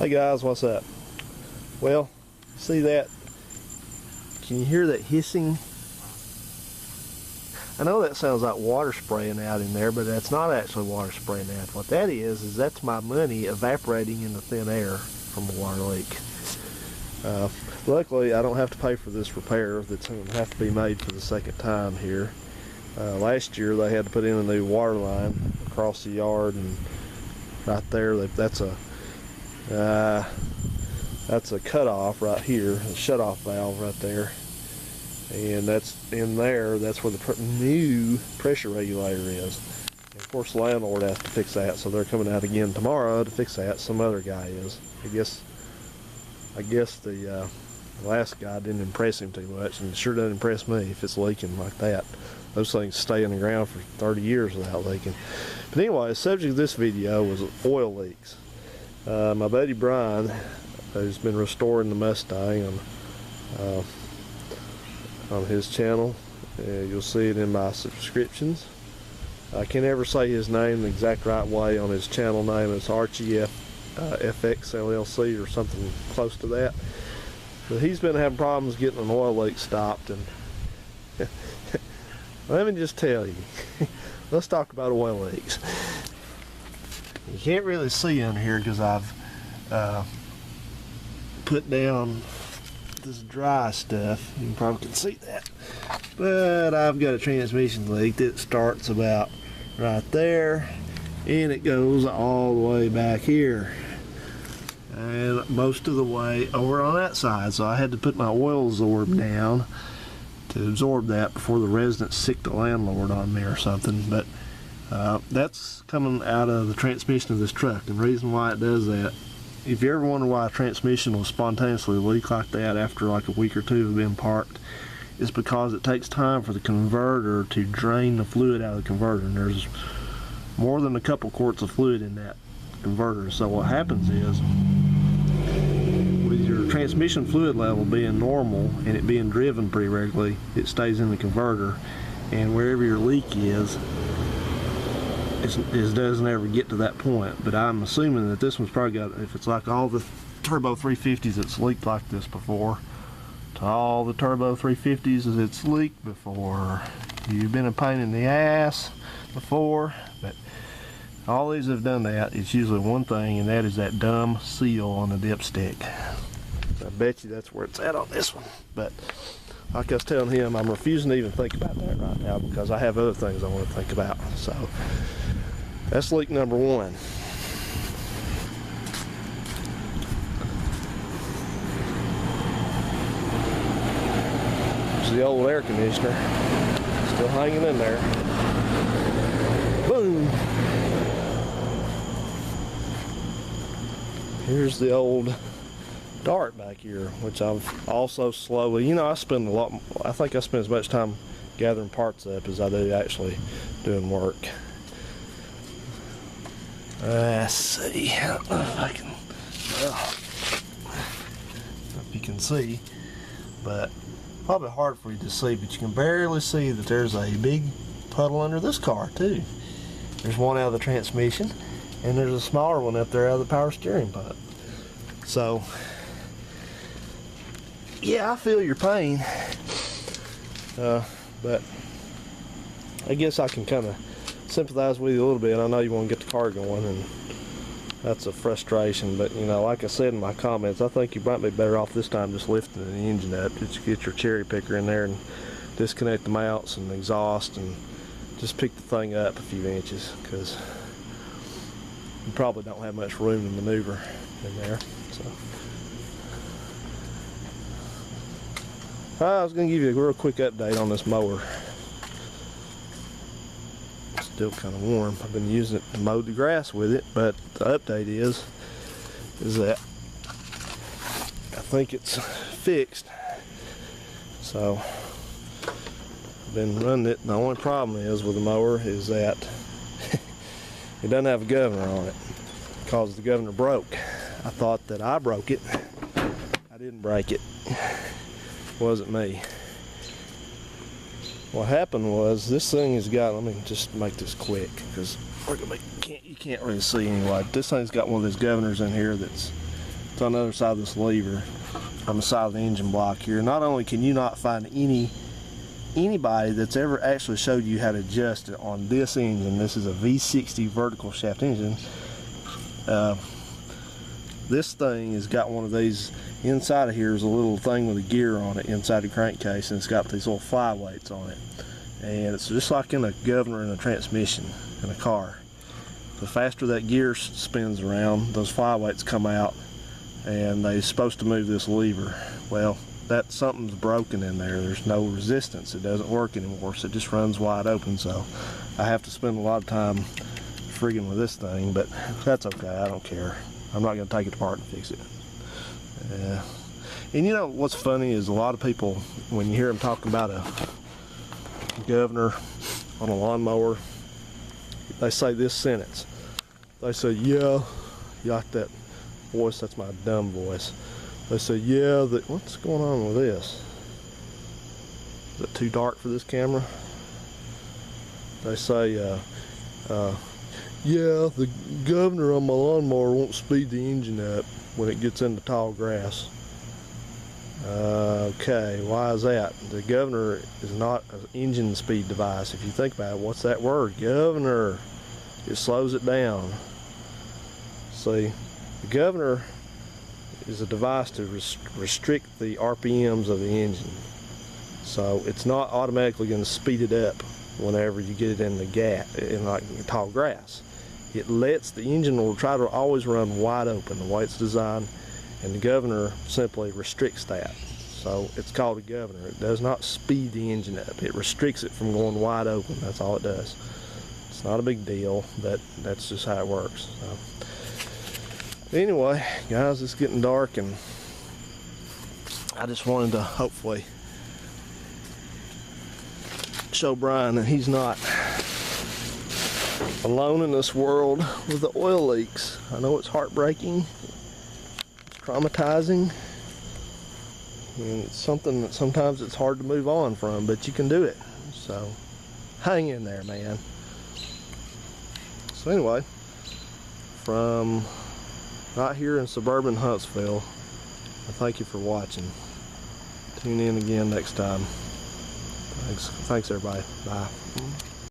Hey guys, what's up? Well, see that? Can you hear that hissing? I know that sounds like water spraying out in there, but that's not actually water spraying out. What that is that's my money evaporating in the thin air from a water leak. Luckily, I don't have to pay for this repair that's going to have to be made for the second time here. Last year they had to put in a new water line across the yard, and right there, that's a cutoff right here, a shut-off valve right there, and that's in there. That's where the new pressure regulator is. And of course, the landlord has to fix that, so they're coming out again tomorrow to fix that. Some other guy is. I guess the last guy didn't impress him too much, and it sure doesn't impress me if it's leaking like that. Those things stay in the ground for 30 years without leaking. But anyway, the subject of this video was oil leaks. My buddy Brian, who's been restoring the Mustang on his channel, you'll see it in my subscriptions. I can't ever say his name the exact right way on his channel name. It's Archifxllc or something close to that. But he's been having problems getting an oil leak stopped, and let me just tell you, let's talk about oil leaks. You can't really see under here because I've put down this dry stuff. You probably can see that. But I've got a transmission leak that starts about right there, and it goes all the way back here, and most of the way over on that side. So I had to put my oil absorb down to absorb that before the residents sick the landlord on me or something. But that's coming out of the transmission of this truck, and the reason why it does that, if you ever wonder why a transmission will spontaneously leak like that after like a week or two of being parked, it's because it takes time for the converter to drain the fluid out of the converter, and there's more than a couple quarts of fluid in that converter. So what happens is, with your transmission fluid level being normal and it being driven pretty regularly, it stays in the converter, and wherever your leak is, it doesn't ever get to that point. But I'm assuming that this one's probably got, if it's like all the turbo 350s that's leaked like this before, to all the turbo 350s that's leaked before, you've been a pain in the ass before. But all these have done that. It's usually one thing, and that is that dumb seal on the dipstick. I bet you that's where it's at on this one. But like I was telling him, I'm refusing to even think about that right now because I have other things I want to think about. So that's leak number one. There's the old air conditioner still hanging in there. Boom. Here's the old dart back here, which I've also slowly, I spend a lot, I think I spend as much time gathering parts up as I do actually doing work. Let's see, I don't know if I can, if you can see, but probably hard for you to see, but you can barely see that there's a big puddle under this car too. There's one out of the transmission, and there's a smaller one up there out of the power steering pump. So yeah, I feel your pain, but I guess I can kind of sympathize with you a little bit. I know you want to get the car going, and that's a frustration, but like I said in my comments, I think you might be better off this time just lifting the engine up. Just get your cherry picker in there and disconnect the mounts and the exhaust, and just pick the thing up a few inches, because you probably don't have much room to maneuver in there. So I was going to give you a real quick update on this mower. It's still kind of warm. I've been using it to mow the grass with it, but the update is that I think it's fixed. So I've been running it. The only problem is with the mower is that it doesn't have a governor on it, because the governor broke. I thought that I broke it. I didn't break it. It wasn't me. What happened was, this thing has got, let me just make this quick because you can't really see anyway. This thing's got one of those governors in here that's to another side of this lever on the side of the engine block here. Not only can you not find anybody that's ever actually showed you how to adjust it on this engine. This is a V60 vertical shaft engine. This thing has got one of these. Inside of here is a little thing with a gear on it inside the crankcase, and it's got these little flyweights on it. And it's just like in a governor in a transmission in a car. The faster that gear spins around, those flyweights come out, and they're supposed to move this lever. Well, something's broken in there. There's no resistance. It doesn't work anymore, so it just runs wide open. So I have to spend a lot of time frigging with this thing, but that's okay. I don't care. I'm not going to take it apart and fix it. And you know what's funny is a lot of people, when you hear them talking about a governor on a lawnmower, they say this sentence. They say, yeah, you like that voice? That's my dumb voice. They say, yeah, what's going on with this? Is it too dark for this camera? They say, yeah, the governor on my lawnmower won't speed the engine up when it gets into tall grass. Okay, why is that? The governor is not an engine speed device. If you think about it, what's that word? Governor. It slows it down. See, the governor is a device to restrict the RPMs of the engine. So it's not automatically going to speed it up whenever you get it in the gap, in like tall grass. It lets the engine will try to always run wide open the way it's designed, and the governor simply restricts that. So it's called a governor. It does not speed the engine up. It restricts it from going wide open. That's all it does. It's not a big deal, but that's just how it works. So, anyway, guys, it's getting dark, and I just wanted to hopefully show Brian that he's not alone in this world with the oil leaks. I know it's heartbreaking, it's traumatizing, and it's something that sometimes it's hard to move on from, but you can do it. So hang in there, man. So anyway, from right here in suburban Huntsville, I thank you for watching. Tune in again next time. Thanks everybody. Bye.